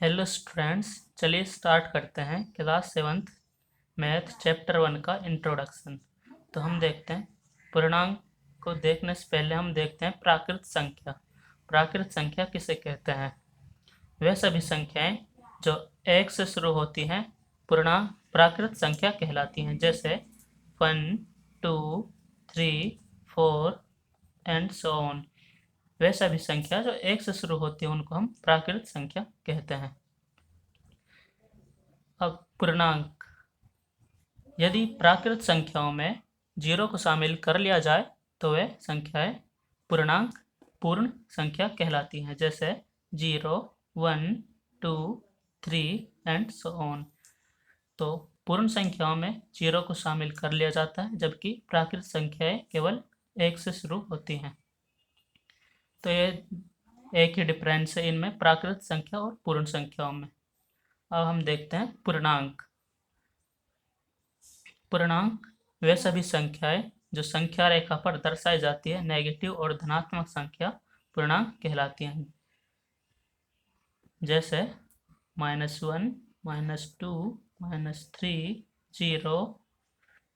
Hello students, चलिए start करते हैं क्लास 7th मैथ चैप्टर 1 का इंट्रोडक्शन। तो हम देखते हैं पूर्णांक को देखने से पहले हम देखते हैं प्राकृत संख्या। प्राकृत संख्या किसे कहते हैं? वे सभी संख्याएं जो एक से शुरू होती हैं पूर्णांक प्राकृत संख्या कहलाती हैं, जैसे 1, 2, 3, 4 एंड सो ऑन। वे सभी संख्या जो एक से शुरू होती है उनको हम प्राकृत संख्या कहते हैं। अब पूर्णांक, यदि प्राकृत संख्याओं में 0 को शामिल कर लिया जाए तो वे संख्याएं पूर्णांक पूर्ण संख्या कहलाती हैं, जैसे 0, 1, 2, 3 एंड सो ऑन। तो पूर्ण संख्याओं में 0 को शामिल कर लिया जाता है, जबकि प्राकृत संख्याएं केवल 1 से शुरू होती हैं। तो ये एक ही डिफरेंस है इनमें, प्राकृत संख्या और पूर्ण संख्याओं में। अब हम देखते हैं पूर्णांक। पूर्णांक वे सभी संख्याएं जो संख्या रेखा पर दर्शाई जाती है नेगेटिव और धनात्मक संख्या पूर्णांक कहलाती हैं, जैसे -1, -2, -3, 0।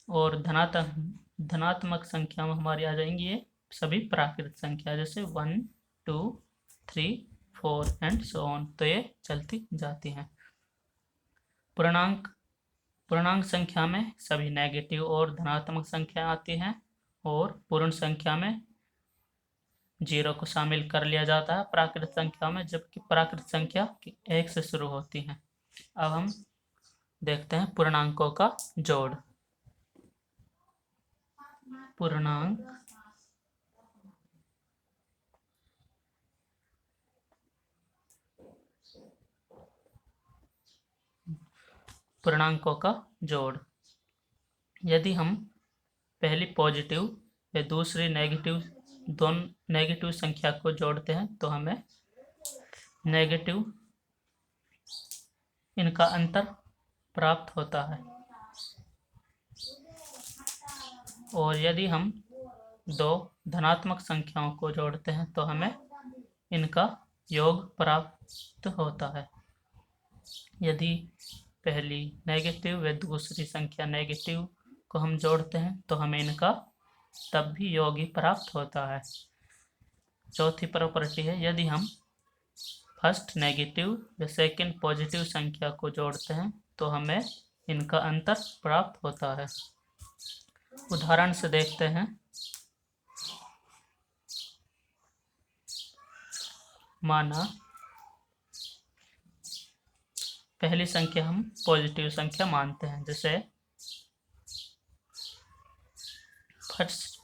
और धनात्मक संख्या में हमारी आ जाएंगी ये सभी प्राकृत संख्या, जैसे 1, 2, 3, 4 एंड सो ऑन। तो ये चलती जाती हैं। पूर्णांक संख्या में सभी नेगेटिव और धनात्मक संख्या आती हैं, और पूर्ण संख्या में 0 को शामिल कर लिया जाता है प्राकृत संख्या में, जबकि प्राकृत संख्या 1 से शुरू होती हैं। अब हम देखते हैं पूर्णांकों का जोड़। पूर्णांकों का जोड़, यदि हम पहली पॉजिटिव या दूसरी नेगेटिव, दोनों नेगेटिव संख्या को जोड़ते हैं तो हमें नेगेटिव इनका अंतर प्राप्त होता है। और यदि हम दो धनात्मक संख्याओं को जोड़ते हैं तो हमें इनका योग प्राप्त होता है। यदि पहली नेगेटिव व दूसरी संख्या नेगेटिव को हम जोड़ते हैं तो हमें इनका तब भी योग ही प्राप्त होता है। चौथी प्रॉपर्टी है, यदि हम फर्स्ट नेगेटिव व सेकंड पॉजिटिव संख्या को जोड़ते हैं तो हमें इनका अंतर प्राप्त होता है। उदाहरण से देखते हैं। माना पहली संख्या हम पॉजिटिव संख्या मानते हैं, जैसे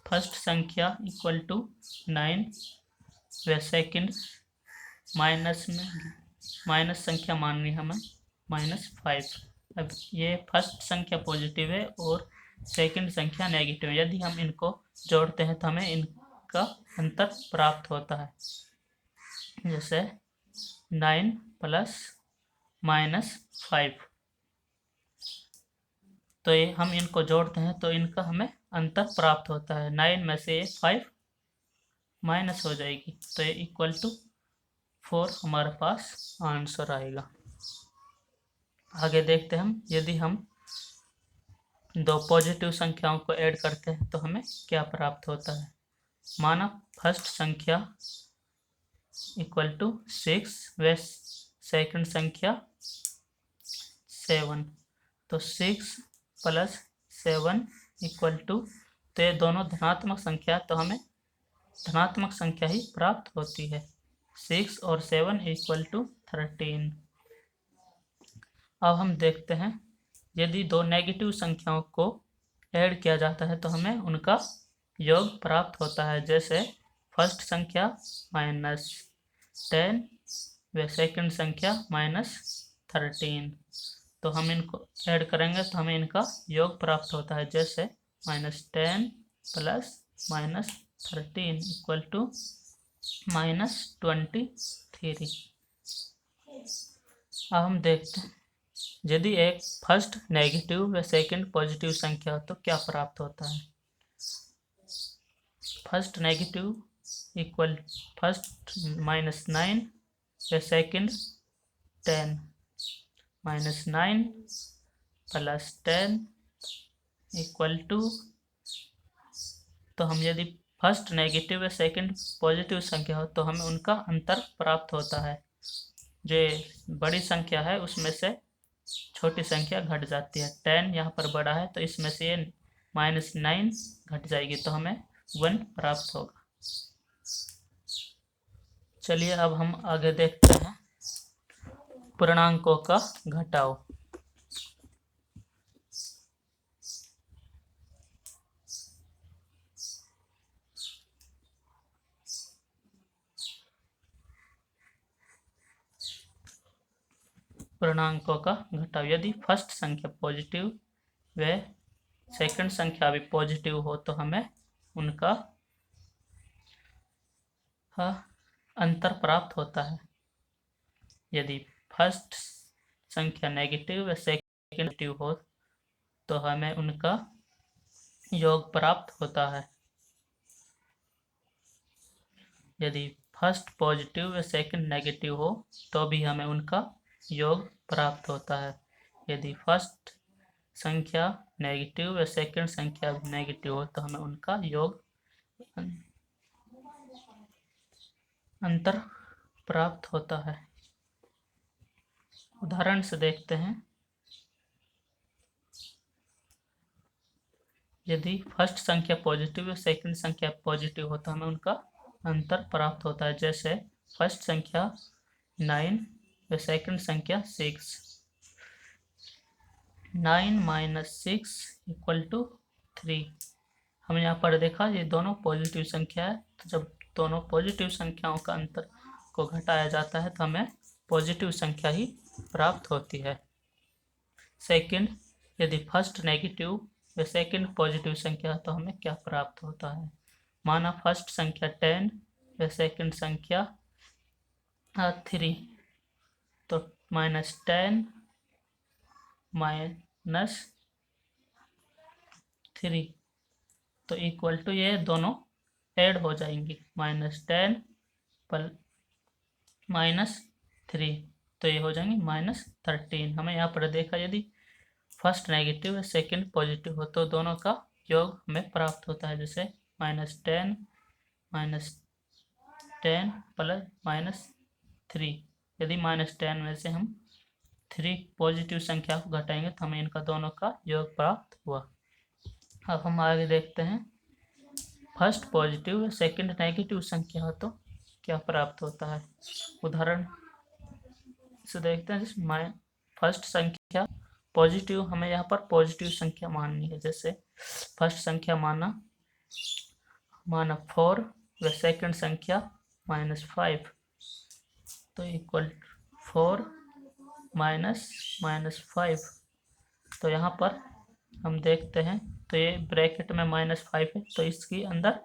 फर्स्ट संख्या इक्वल टू 9 व सेकंड माइनस संख्या माननी हमें -5। अब ये फर्स्ट संख्या पॉजिटिव है और सेकंड संख्या नेगेटिव है। यदि हम इनको जोड़ते हैं तो हमें इनका अंतर प्राप्त होता है, जैसे 9 प्लस -5। तो ये हम इनको जोड़ते हैं तो इनका हमें अंतर प्राप्त होता है। 9 में से 5 माइनस हो जाएगी, तो ये इक्वल टू 4 हमारे पास आंसर आएगा। आगे देखते हैं हम, यदि हम दो पॉजिटिव संख्याओं को ऐड करते हैं तो हमें क्या प्राप्त होता है। माना फर्स्ट संख्या इक्वल टू 6 व सेकंड संख्या 7। तो 6 प्लस 7 इक्वल टू, तो ये दोनों धनात्मक संख्या, तो हमें धनात्मक संख्या ही प्राप्त होती है। 6 और 7 इक्वल टू 13। अब हम देखते हैं, यदि दो नेगेटिव संख्याओं को ऐड किया जाता है तो हमें उनका योग प्राप्त होता है, जैसे फर्स्ट संख्या -10 व सेकंड संख्या -13। तो हम इनको ऐड करेंगे तो हमें इनका योग प्राप्त होता है, जैसे -10 प्लस -13 इक्वल टू -23। अब हम देखते हैं, यदि एक फर्स्ट नेगेटिव व सेकंड पॉजिटिव संख्या हो तो क्या प्राप्त होता है। फर्स्ट नेगेटिव इक्वल फर्स्ट -9 व second 10 minus 9 plus 10 equal to, तो हम यदि फर्स्ट नेगेटिव या सेकंड पॉजिटिव संख्या हो तो हमें उनका अंतर प्राप्त होता है। जो बड़ी संख्या है उसमें से छोटी संख्या घट जाती है। 10 यहाँ पर बड़ा है तो इसमें से ये -9 घट जाएगी तो हमें 1 प्राप्त होगा। चलिए अब हम आगे देखते हैं पूर्णांकों का घटाव। पूर्णांकों का घटाव, यदि फर्स्ट संख्या पॉजिटिव व सेकंड संख्या भी पॉजिटिव हो तो हमें उनका अंतर प्राप्त होता है। यदि फर्स्ट संख्या नेगेटिव व सेकंड नेगेटिव हो तो हमें उनका योग प्राप्त होता है। यदि फर्स्ट पॉजिटिव व सेकंड नेगेटिव हो तो भी हमें उनका योग प्राप्त होता है। यदि फर्स्ट संख्या नेगेटिव व सेकंड संख्या नेगेटिव हो तो हमें उनका योग अंतर प्राप्त होता है। उदाहरण से देखते हैं। यदि फर्स्ट संख्या पॉजिटिव व सेकंड संख्या पॉजिटिव हो तो हमें उनका अंतर प्राप्त होता है। जैसे फर्स्ट संख्या 9 व सेकंड संख्या 6, 9 माइनस 6 इक्वल टू 3। हमने यहाँ पर देखा ये दोनों पॉजिटिव संख्या है, तो जब दोनों पॉजिटिव संख्याओं का अंतर को घटाया जाता है तो हमें पॉजिटिव संख्या ही प्राप्त होती है। सेकंड, यदि फर्स्ट नेगेटिव व सेकंड पॉजिटिव संख्या तो हमें क्या प्राप्त होता है। माना फर्स्ट संख्या 10 व सेकंड संख्या 3, तो -10 माइनस 3 तो इक्वल टू, ये दोनों ऐड हो जाएंगी, -10 पर -3 तो ये हो जाएंगे -13। हमें यहाँ पर देखा यदि फर्स्ट नेगेटिव है सेकंड पॉजिटिव हो तो दोनों का योग हमें प्राप्त होता है। जैसे -10 प्लस -3, यदि -10 में से हम 3 पॉजिटिव संख्या को घटाएंगे तो हमें इनका दोनों का योग प्राप्त हुआ। अब हम आगे देखते हैं। फर्स्ट पॉजिटिव सेकंड नेगेटिव संख्या हो तो क्या प्राप्त होता है। उदाहरण से देखते हैं। जैसे फर्स्ट संख्या पॉजिटिव, हमें यहाँ पर पॉजिटिव संख्या माननी है। जैसे फर्स्ट संख्या माना 4 व सेकंड संख्या -5, तो इक्वल 4 -5। तो यहाँ पर हम देखते हैं तो ये ब्रैकेट में -5 है तो इसकी अंदर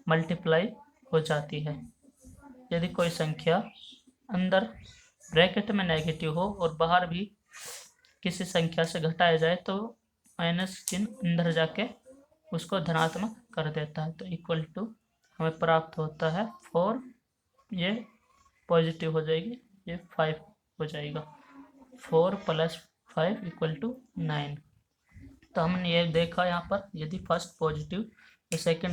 मल्टीप्लाई हो जाती है। यदि कोई संख्या अंदर ब्रैकेट में नेगेटिव हो और बाहर भी किसी संख्या से घटाया जाए तो माइनस चिन्ह अंदर जाके उसको धनात्मक कर देता है। तो इक्वल टू हमें प्राप्त होता है 4, ये पॉजिटिव हो जाएगी, ये 5 हो जाएगा। 4 + 5 = 9। तो हमने ये देखा यहाँ पर यदि फर्स्ट पॉजिटिव या सेकंड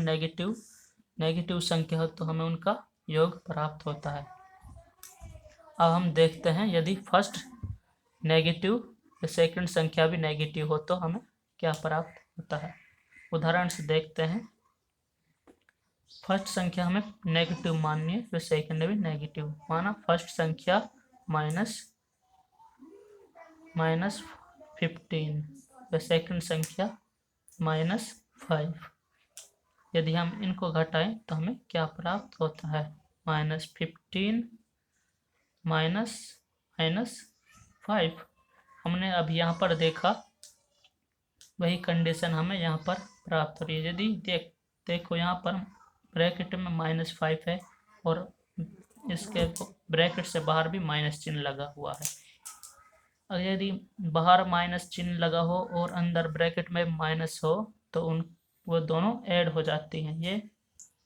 नेगेटिव संख्या हो तो हमें उनका योग प्राप्त होता है। अब हम देखते हैं यदि फर्स्ट नेगेटिव या सेकंड संख्या भी नेगेटिव हो तो हमें क्या प्राप्त होता है। उदाहरण से देखते हैं। फर्स्ट संख्या हमें नेगेटिव माननी है तो सेकंड भी नेगेटिव। माना फर्स्ट संख्या -15 व सेकंड संख्या -5। यदि हम इनको घटाएं तो हमें क्या प्राप्त होता है। -15 -5। हमने अभी यहाँ पर देखा वही कंडीशन हमें यहाँ पर प्राप्त हो रही है। यदि देखो यहाँ पर ब्रैकेट में -5 है और इसके ब्रैकेट से बाहर भी माइनस चिन्ह लगा हुआ है। अगर यदि बाहर माइनस चिन्ह लगा हो और अंदर ब्रैकेट में माइनस हो तो वो दोनों ऐड हो जाती हैं। ये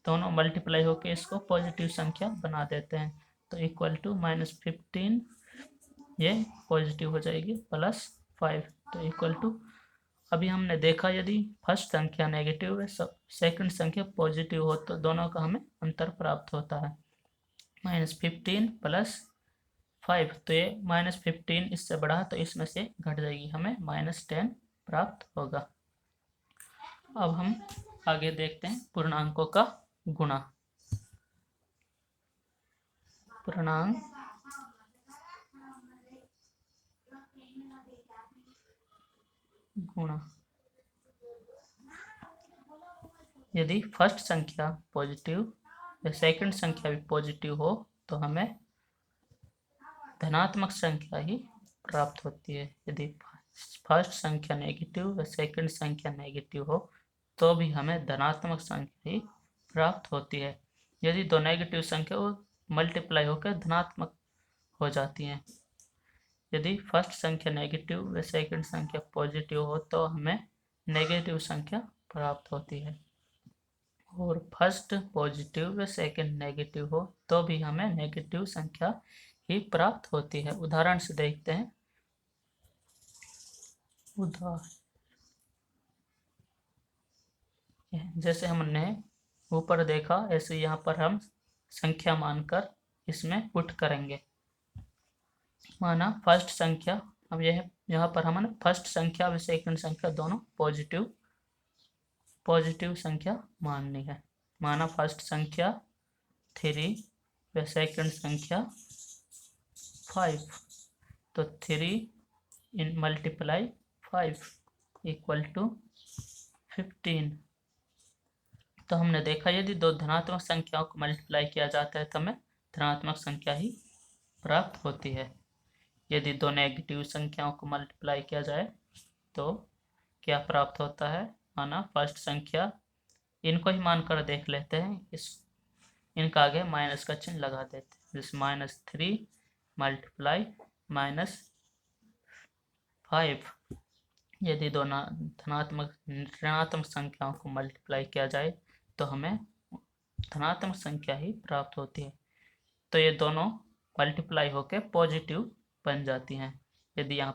दोनों मल्टीप्लाई होकर इसको पॉजिटिव संख्या बना देते हैं। तो इक्वल टू -15 ये पॉजिटिव हो जाएगी +5, तो इक्वल टू, अभी हमने देखा यदि फर्स्ट संख्या नेगेटिव है, सेकंड संख्या पॉजिटिव हो तो दोनों का हमें अंतर प्राप्त होता है। -15 +5, तो ये -15 इससे बढ़ा तो इसमें से घट जाएगी, हमें -10 प्राप्त होगा। अब हम आगे देखते हैं पूर्णांकों का गुणा। पूर्णांक गुणा, यदि फर्स्ट संख्या पॉजिटिव या सेकंड संख्या भी पॉजिटिव हो तो हमें धनात्मक संख्या ही प्राप्त होती है। यदि फर्स्ट संख्या नेगेटिव या सेकंड संख्या नेगेटिव हो तो भी हमें धनात्मक संख्या ही प्राप्त होती है। यदि दो नेगेटिव संख्या वो मल्टीप्लाई होकर धनात्मक हो जाती हैं। यदि फर्स्ट संख्या नेगेटिव व सेकंड संख्या पॉजिटिव हो तो हमें नेगेटिव संख्या प्राप्त होती है, और फर्स्ट पॉजिटिव व सेकंड नेगेटिव हो तो भी हमें नेगेटिव संख्या ही प्राप्त होती है। उदाहरण से देखते हैं। जैसे हमने ऊपर देखा ऐसे यहाँ पर हम संख्या मानकर इसमें पुट करेंगे। माना फर्स्ट संख्या, अब यह यहाँ पर हमने फर्स्ट संख्या व सेकंड संख्या दोनों पॉजिटिव संख्या माननी है। माना फर्स्ट संख्या 3 व सेकंड संख्या 5, तो 3 × × 5 = 15। तो हमने देखा यदि दो धनात्मक संख्याओं को मल्टीप्लाई किया जाता है तो हमें धनात्मक संख्या ही प्राप्त होती है। यदि दो नेगेटिव संख्याओं को मल्टीप्लाई किया जाए तो क्या प्राप्त होता है। माना फर्स्ट संख्या, इनको ही मानकर देख लेते हैं, इनका आगे माइनस का चिन्ह लगा देते हैं, जैसे -3 × -5। यदि दो ऋणात्मक संख्याओं को मल्टीप्लाई किया जाए तो हमें धनात्मक संख्या ही प्राप्त होती है। तो ये दोनों मल्टीप्लाई होकर पॉजिटिव बन जाती हैं। यदि यहाँ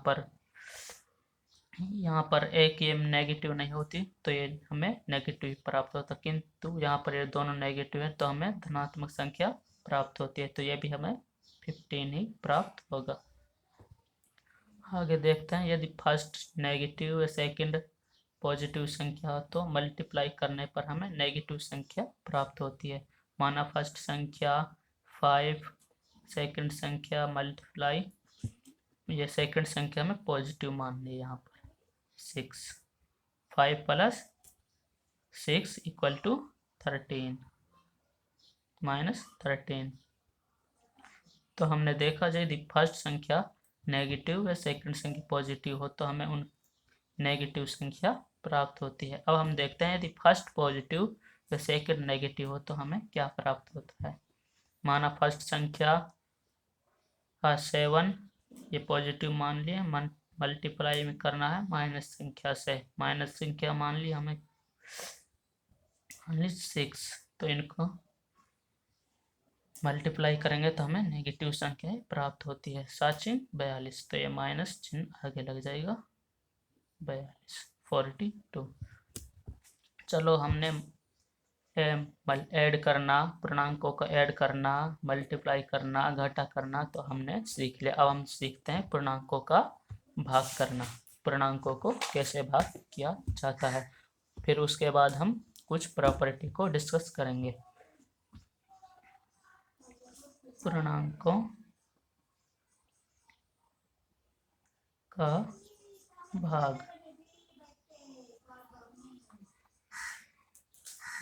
पर एक ये नेगेटिव नहीं होती तो ये हमें नेगेटिव ही प्राप्त होता, किंतु यहाँ पर ये दोनों नेगेटिव है तो हमें धनात्मक संख्या प्राप्त होती है, तो ये भी हमें 15 ही प्राप्त होगा। आगे देखते हैं। यदि फर्स्ट नेगेटिव या सेकंड पॉजिटिव संख्या हो तो मल्टीप्लाई करने पर हमें नेगेटिव संख्या प्राप्त होती है। माना फर्स्ट संख्या 5, सेकंड संख्या मल्टीप्लाई, ये सेकंड संख्या में पॉजिटिव मान ली, यहाँ पर 6, 5 + 6 = 13 -13। तो हमने देखा यदि फर्स्ट संख्या नेगेटिव या सेकंड संख्या पॉजिटिव हो तो हमें उन नेगेटिव संख्या प्राप्त होती है। अब हम देखते हैं यदि फर्स्ट पॉजिटिव या सेकंड नेगेटिव हो तो हमें क्या प्राप्त होता है। माना फर्स्ट संख्या 7, ये पॉजिटिव मान लिए, मल्टीप्लाई में करना है माइनस संख्या से, माइनस संख्या मान ली हमें 6, तो इनको मल्टीप्लाई करेंगे तो हमें नेगेटिव संख्या प्राप्त होती है। 7×42, तो ये माइनस चिन्ह आगे लग जाएगा, 42 42। चलो हमने ऐड करना, पूर्णांकों को ऐड करना, मल्टीप्लाई करना, घटा करना तो हमने सीख लिया। अब हम सीखते हैं पूर्णांकों का भाग करना, पूर्णांकों को कैसे भाग किया जाता है। फिर उसके बाद हम कुछ प्रॉपर्टी को डिस्कस करेंगे। पूर्णांकों का भाग,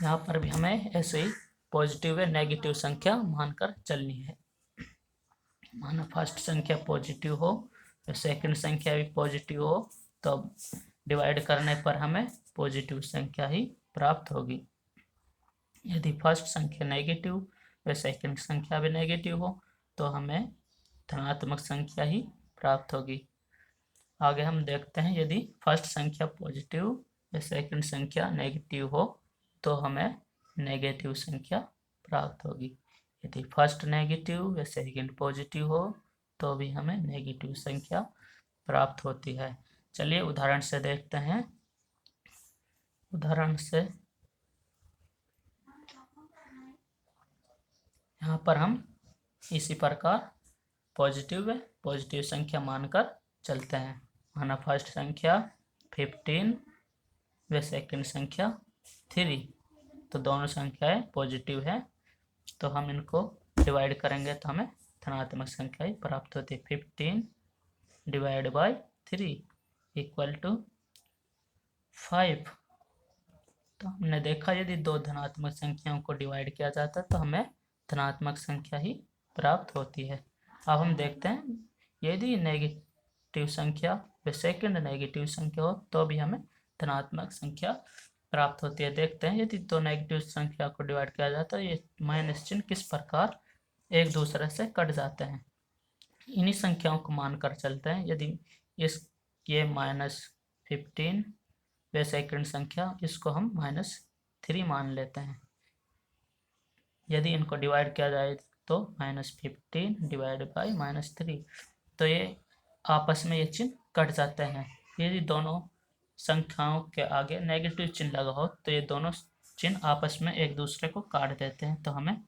यहाँ पर भी हमें ऐसे ही पॉजिटिव या नेगेटिव संख्या मानकर चलनी है। माना फर्स्ट संख्या पॉजिटिव हो तो सेकंड संख्या भी पॉजिटिव हो तो डिवाइड करने पर हमें पॉजिटिव संख्या ही प्राप्त होगी। यदि फर्स्ट संख्या नेगेटिव व सेकंड संख्या भी नेगेटिव हो तो हमें धनात्मक संख्या ही प्राप्त होगी। आगे हम देखते हैं यदि फर्स्ट संख्या पॉजिटिव व सेकंड संख्या नेगेटिव हो तो हमें नेगेटिव संख्या प्राप्त होगी। यदि फर्स्ट नेगेटिव व सेकंड पॉजिटिव हो तो भी हमें नेगेटिव संख्या प्राप्त होती है। चलिए उदाहरण से देखते हैं। उदाहरण से यहाँ पर हम इसी प्रकार पॉजिटिव संख्या मानकर चलते हैं। माना फर्स्ट संख्या 15 व सेकंड संख्या 3, तो दोनों संख्याएं पॉजिटिव है, तो हम इनको डिवाइड करेंगे तो हमें धनात्मक संख्या ही प्राप्त होती है। 15 डिवाइड बाई 3 इक्वल टू 5। तो हमने देखा यदि दो धनात्मक संख्याओं को डिवाइड किया जाता है तो हमें धनात्मक संख्या ही प्राप्त होती है। अब हम देखते हैं यदि नेगेटिव संख्या व सेकंड नेगेटिव संख्या हो तो भी हमें धनात्मक संख्या प्राप्त होती है। देखते हैं यदि दो नेगेटिव संख्या को डिवाइड किया जाता है ये माइनस चिन्ह किस प्रकार एक दूसरे से कट जाते हैं। इन्हीं संख्याओं को मानकर चलते हैं। यदि ये -15 व सेकंड संख्या इसको हम -3 मान लेते हैं। यदि इनको डिवाइड किया जाए तो -15 डिवाइड बाई -3, तो ये आपस में ये चिन्ह कट जाते हैं। यदि दोनों संख्याओं के आगे नेगेटिव चिन्ह लगा हो तो ये दोनों चिन्ह आपस में एक दूसरे को काट देते हैं, तो हमें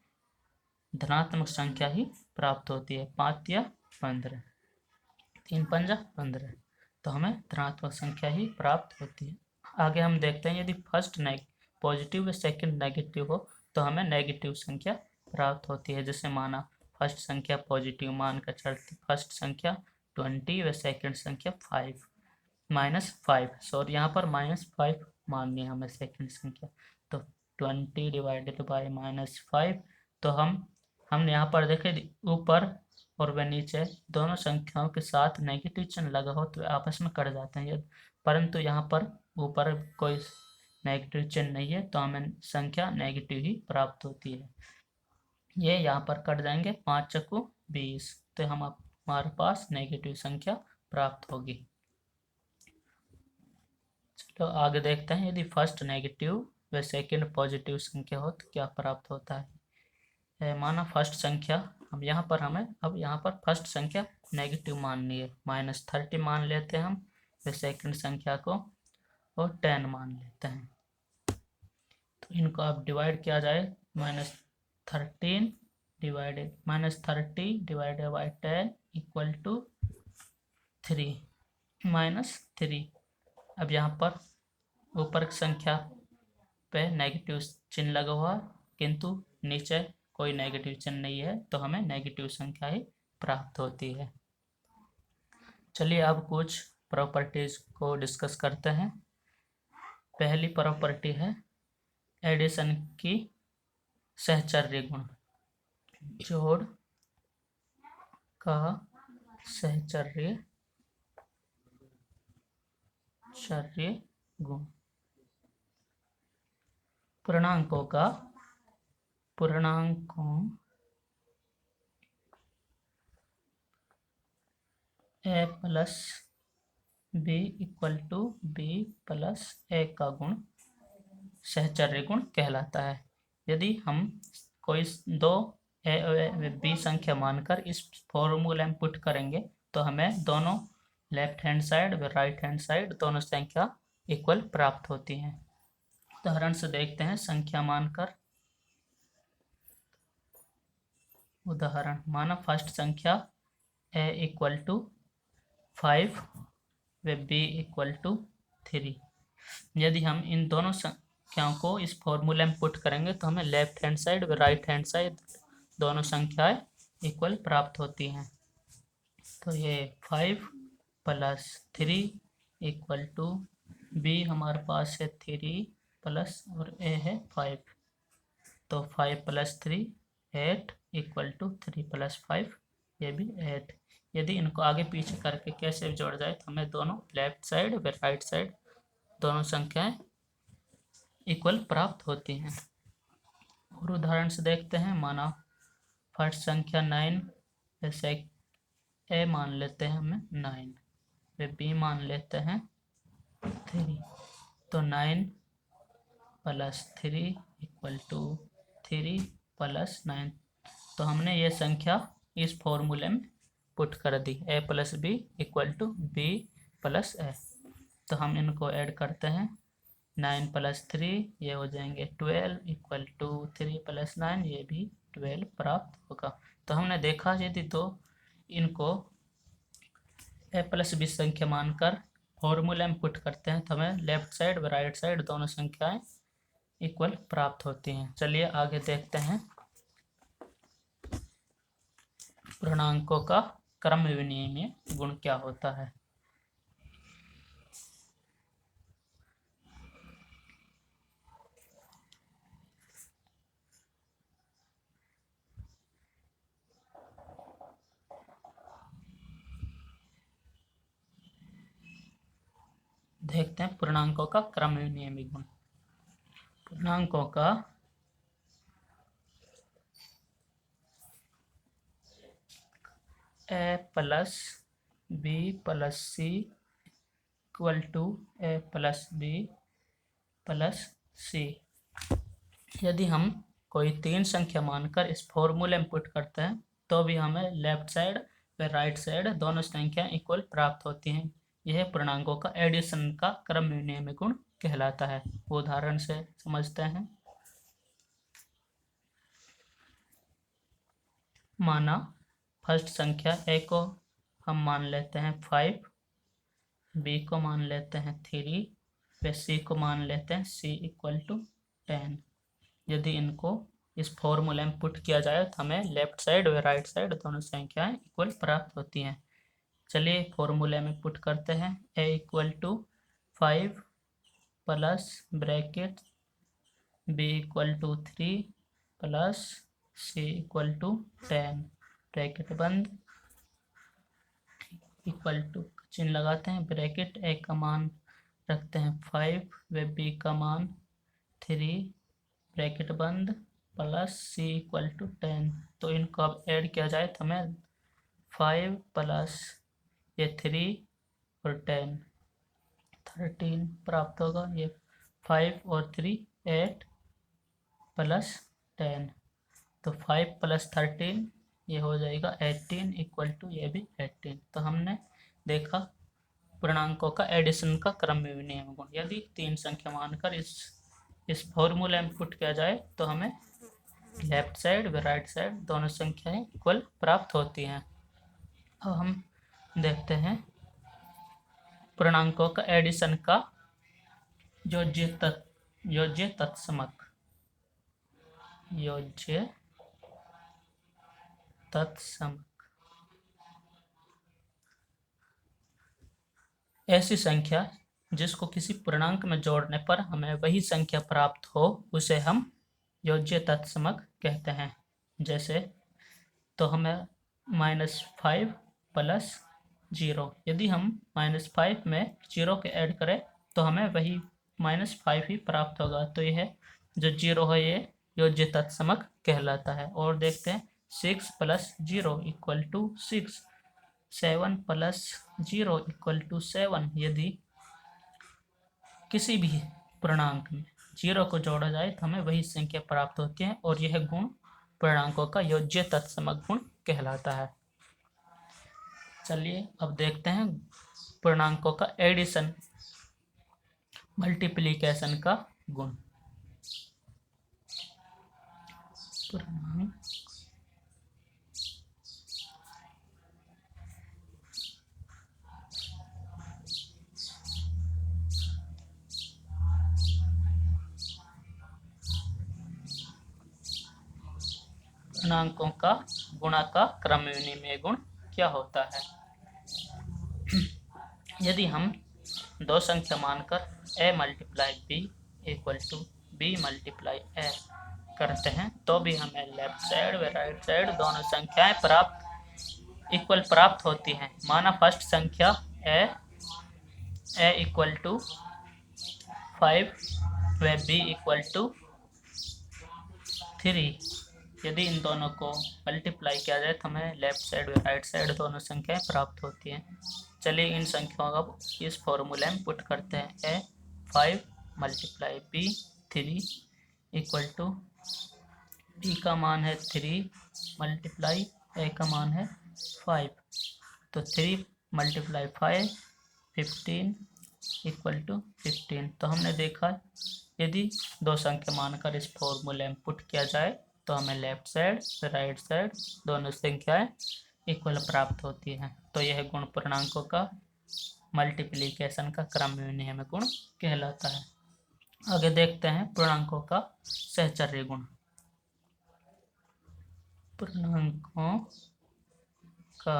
धनात्मक संख्या ही प्राप्त होती है। 5 या 15, 3 पंजा 15, तो हमें धनात्मक संख्या ही प्राप्त होती है। आगे हम देखते हैं यदि फर्स्ट पॉजिटिव व सेकंड नेगेटिव हो तो हमें नेगेटिव संख्या प्राप्त होती है। जैसे माना फर्स्ट संख्या पॉजिटिव मान कर चलती, फर्स्ट संख्या 20 व सेकंड संख्या 5 -5, सॉरी यहाँ पर -5 माननी है हमें सेकंड संख्या, तो 20 डिवाइडेड बाई -5, तो हम यहाँ पर देखें ऊपर और व नीचे दोनों संख्याओं के साथ नेगेटिव चिन्ह लगा हो तो आपस में कट जाते हैं, परंतु यहाँ पर ऊपर कोई नेगेटिव चिन्ह नहीं है तो हमें संख्या नेगेटिव ही प्राप्त होती है। ये यहाँ पर कट जाएंगे, 5 चक्कू 20, तो हमारे पास नेगेटिव संख्या प्राप्त होगी। चलो आगे देखते हैं यदि फर्स्ट नेगेटिव व सेकंड पॉजिटिव संख्या हो तो क्या प्राप्त होता है। माना फर्स्ट संख्या अब यहाँ पर फर्स्ट संख्या नेगेटिव माननी है, -30 मान लेते हैं हम, व सेकंड संख्या को और 10 मान लेते हैं। तो इनको अब डिवाइड किया जाए, -30 डिवाइडेड बाई 10 इक्वल टू 3 -3। अब यहाँ पर ऊपर संख्या पे नेगेटिव चिन्ह लगा हुआ किंतु नीचे कोई नेगेटिव चिन्ह नहीं है, तो हमें नेगेटिव संख्या ही प्राप्त होती है। चलिए अब कुछ प्रॉपर्टीज को डिस्कस करते हैं। पहली प्रॉपर्टी है एडिशन की सहचर्य गुण, जोड़ का सहचर्य गुण। पूर्णांकों a plus b equal to b plus a का गुण सहचर्य गुण कहलाता है। यदि हम कोई दो a व b संख्या मानकर इस फॉर्मूले में पुट करेंगे तो हमें दोनों लेफ्ट हैंड साइड व राइट हैंड साइड दोनों संख्या इक्वल प्राप्त होती हैं। उदाहरण से देखते हैं संख्या मानकर। उदाहरण माना फर्स्ट संख्या a इक्वल टू 5 व b इक्वल टू 3। यदि हम इन दोनों संख्याओं को इस फॉर्मूले में पुट करेंगे तो हमें लेफ्ट हैंड साइड व राइट हैंड साइड दोनों संख्याएं इक्वल प्राप्त होती हैं। तो ये 5 प्लस 3 इक्वल टू b हमारे पास है 3 प्लस और a है 5, तो 5 प्लस 3 8 इक्वल टू 3 प्लस 5 ये भी 8। यदि इनको आगे पीछे करके कैसे जोड़ जाए तो हमें दोनों लेफ्ट साइड व राइट साइड दोनों संख्याएं इक्वल प्राप्त होती हैं। और उदाहरण से देखते हैं, माना फर्स्ट संख्या 9 जैसे a मान लेते हैं हमें 9 व b मान लेते हैं 3, तो 9 प्लस 3 इक्वल टू 3 प्लस 9। तो हमने ये संख्या इस फॉर्मूले में पुट कर दी, a plus B equal to B plus A. तो हम इनको ऐड करते हैं, 9 प्लस 3 ये हो जाएंगे 12 इक्वल टू 3 प्लस 9 ये भी 12 प्राप्त होगा। तो हमने देखा यदि तो इनको ए प्लस बी संख्या मानकर फॉर्मूला में पुट करते हैं तो हमें लेफ्ट साइड व राइट साइड दोनों संख्याएं इक्वल प्राप्त होती हैं। चलिए आगे देखते हैं पूर्णांकों का क्रम विनिमय गुण क्या होता है। देखते हैं पूर्णांकों का क्रम विनिमय गुण। पूर्णांकों का A plus B plus C equal to A plus B plus C. यदि हम कोई 3 संख्या मानकर इस फॉर्मूले में पुट करते हैं तो भी हमें लेफ्ट साइड व राइट साइड दोनों संख्या इक्वल प्राप्त होती हैं। यह पूर्णांकों का एडिशन का क्रम विनिमय गुण कहलाता है। उदाहरण से समझते हैं। माना फर्स्ट संख्या ए को हम मान लेते हैं 5, बी को मान लेते हैं 3 व सी को मान लेते हैं c इक्वल टू 10। यदि इनको इस फॉर्मूले में पुट किया जाए तो हमें लेफ्ट साइड व राइट साइड दोनों संख्याएं इक्वल प्राप्त होती हैं। चलिए फॉर्मूले में पुट करते हैं। a equal to 5 plus bracket b equal to 3 plus c equal to 10 bracket बंद इक्वल टू चिन्ह लगाते हैं। ब्रैकेट a का मान रखते हैं 5 व b का मान 3 ब्रैकेट बंद प्लस c इक्वल टू 10। तो इनको अब ऐड किया जाए तो हमें 5 प्लस ये 3 और 10 13 प्राप्त होगा। ये 5 और 3 8 प्लस 10 तो 5 प्लस 13 ये हो जाएगा 18 इक्वल टू ये भी 18। तो हमने देखा पूर्णांकों का एडिशन का क्रम विनिमय गुण। यदि 3 संख्या मानकर इस फॉर्मूले में पुट किया जाए तो हमें लेफ्ट साइड व राइट साइड दोनों संख्याएं इक्वल प्राप्त होती हैं। अब हम देखते हैं पूर्णांकों का एडिशन का योज्य तत्समक। योज्य तत्समक ऐसी संख्या जिसको किसी पूर्णांक में जोड़ने पर हमें वही संख्या प्राप्त हो उसे हम योज्य तत्समक कहते हैं। जैसे तो हमें -5 प्लस 0, यदि हम -5 में 0 के ऐड करें तो हमें वही -5 ही प्राप्त होगा। तो यह जो 0 है ये योज्य तत्समक कहलाता है। और देखते हैं 6 plus 0 equal to 6, 7 plus 0 equal to 7। यदि किसी भी पूर्णांक में 0 को जोड़ा जाए तो हमें वही संख्या प्राप्त होती है और यह गुण पूर्णांकों का योज्य तत्समक गुण कहलाता है। चलिए अब देखते हैं पूर्णांकों का एडिशन मल्टीप्लिकेशन का गुण। पूर्णांकों का गुणा का क्रम विनिमय गुण क्या होता है। यदि हम 2 संख्या मानकर a multiply b equal to b multiply a करते हैं तो भी हमें लेफ्ट साइड व राइट साइड दोनों संख्याएं इक्वल प्राप्त होती हैं। माना फर्स्ट संख्या a इक्वल टू 5 व b इक्वल टू 3। यदि इन दोनों को मल्टीप्लाई किया जाए तो हमें लेफ्ट साइड व राइट साइड दोनों संख्याएं प्राप्त होती हैं। चलिए इन संख्याओं का इस फॉर्मूले में पुट करते हैं। a 5 multiply b 3 equal to b का मान है 3 मल्टीप्लाई a का मान है 5। तो 3 × 5 15 = 15। तो हमने देखा यदि दो संख्या मानकर इस फॉर्मूले में पुट किया जाए तो हमें लेफ्ट साइड राइट साइड दोनों संख्याएं इक्वल प्राप्त होती हैं। तो यह गुण पूर्णांकों का मल्टीप्लिकेशन का क्रम विनिमय गुण कहलाता है। आगे देखते हैं पूर्णांकों का सहचर्य गुण। पूर्णांकों का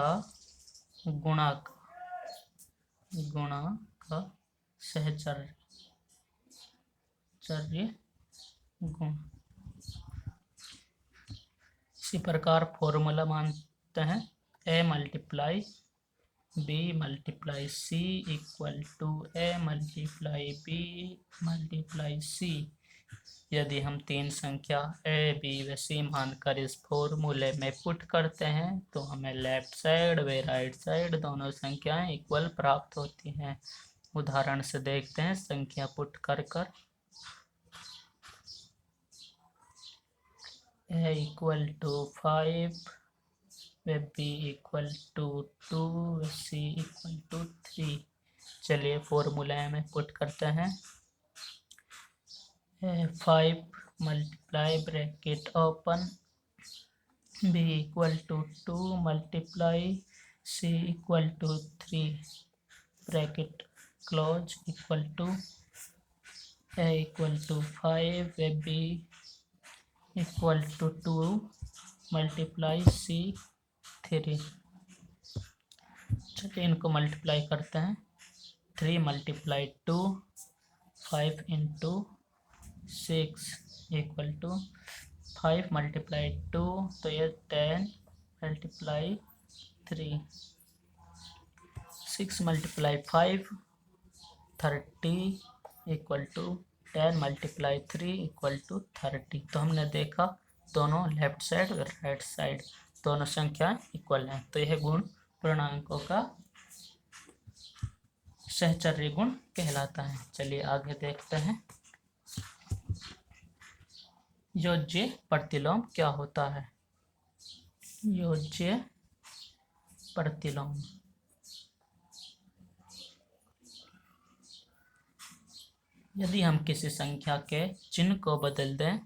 गुणक का सहचर्य गुण। इसी प्रकार फॉर्मूला मानते हैं a × b × c = a × b × c। यदि हम तीन संख्या a, b व c मानकर इस फॉर्मूले में पुट करते हैं तो हमें लेफ्ट साइड व राइट साइड दोनों संख्याएं इक्वल प्राप्त होती हैं। उदाहरण से देखते हैं संख्या पुट कर a = 5 व b = 2 व c = 3। चलिए फॉर्मूला में पुट करते हैं। 5 × bracket open b = 2 × c = 3 bracket close = a = 5 व b = 2 × c 3। चलिए इनको मल्टीप्लाई करते हैं। 3 × 2 5 × 6 = 5 × 2 तो ये 10 × 3। 6 × 5 30 = 10 × 3 = 30। तो हमने देखा दोनों लेफ्ट साइड और राइट साइड दोनों संख्याएं इक्वल हैं। तो यह गुण पूर्णांकों का सहचर्य गुण कहलाता है। चलिए आगे देखते हैं योज्य प्रतिलोम क्या होता है। योज्य प्रतिलोम यदि हम किसी संख्या के चिन्ह को बदल दें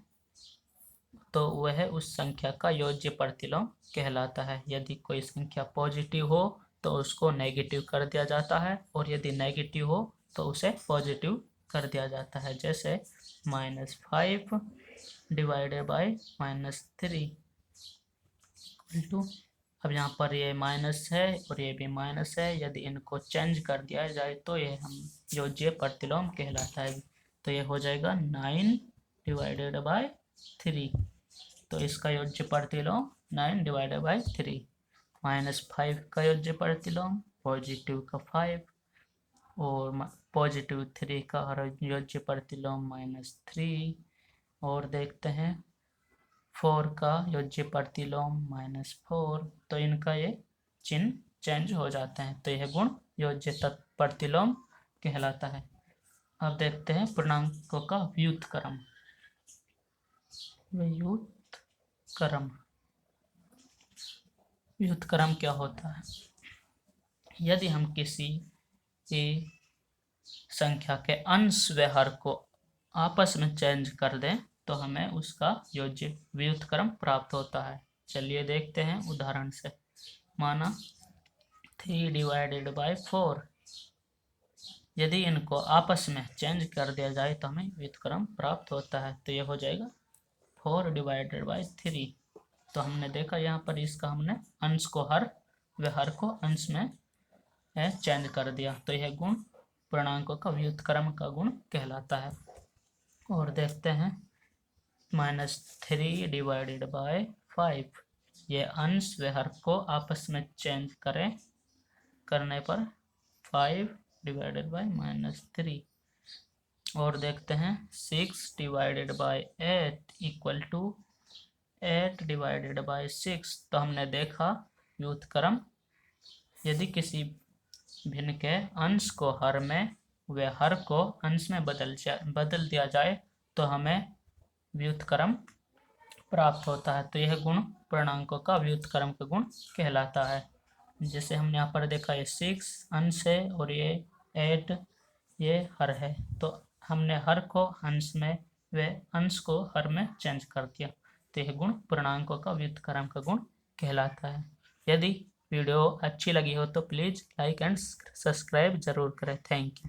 तो वह उस संख्या का योज्य प्रतिलोम कहलाता है। यदि कोई संख्या पॉजिटिव हो तो उसको नेगेटिव कर दिया जाता है और यदि नेगेटिव हो तो उसे पॉजिटिव कर दिया जाता है। जैसे -5 / -3 अब यहाँ पर ये माइनस है और ये भी माइनस है। यदि इनको चेंज कर दिया जाए तो ये हम योज्य प्रतिलोम कहलाता है। तो ये हो जाएगा 9 / 3। तो इसका योज्य प्रतिलोम 9 / 3। -5 का योज्य प्रतिलोम पॉजिटिव का 5 और पॉजिटिव 3 का योज्य प्रतिलोम -3। और देखते हैं 4 का योज्य प्रतिलोम -4। तो इनका ये चिन्ह चेंज हो जाते हैं। तो यह गुण योज्य प्रतिलोम कहलाता है। अब देखते हैं पूर्णांकों का व्युत्क्रम। व्युत्क्रम क्या होता है। यदि हम किसी संख्या के अंश व हर को आपस में चेंज कर दें तो हमें उसका योज्य व्युत्क्रम प्राप्त होता है। चलिए देखते हैं उदाहरण से। माना 3 / 4। यदि इनको आपस में चेंज कर दिया जाए तो हमें व्युत्क्रम प्राप्त होता है। तो यह हो जाएगा 4 / 3। तो हमने देखा यहाँ पर इसका हमने अंश को हर व हर को अंश में चेंज कर दिया। तो यह गुण पूर्णांकों का व्युत्क्रम का गुण कहलाता है। और देखते हैं -3 / 5। ये अंश व हर को आपस में चेंज करने पर 5 / -3। और देखते हैं 6 / 8 = 8 / 6। तो हमने देखा व्युत्क्रम यदि किसी भिन्न के अंश को हर में व हर को अंश में बदल दिया जाए तो हमें व्युत्क्रम प्राप्त होता है। तो यह गुण पूर्णांकों का व्युत्क्रम का गुण कहलाता है। जैसे हमने यहाँ पर देखा ये 6 अंश है और ये 8 ये हर है, तो हमने हर को अंश में व अंश को हर में चेंज कर दिया, तो यह गुण पूर्णांकों का व्युत्क्रम का गुण कहलाता है। यदि वीडियो अच्छी लगी हो तो प्लीज़ लाइक एंड सब्सक्राइब जरूर करें। Thank you.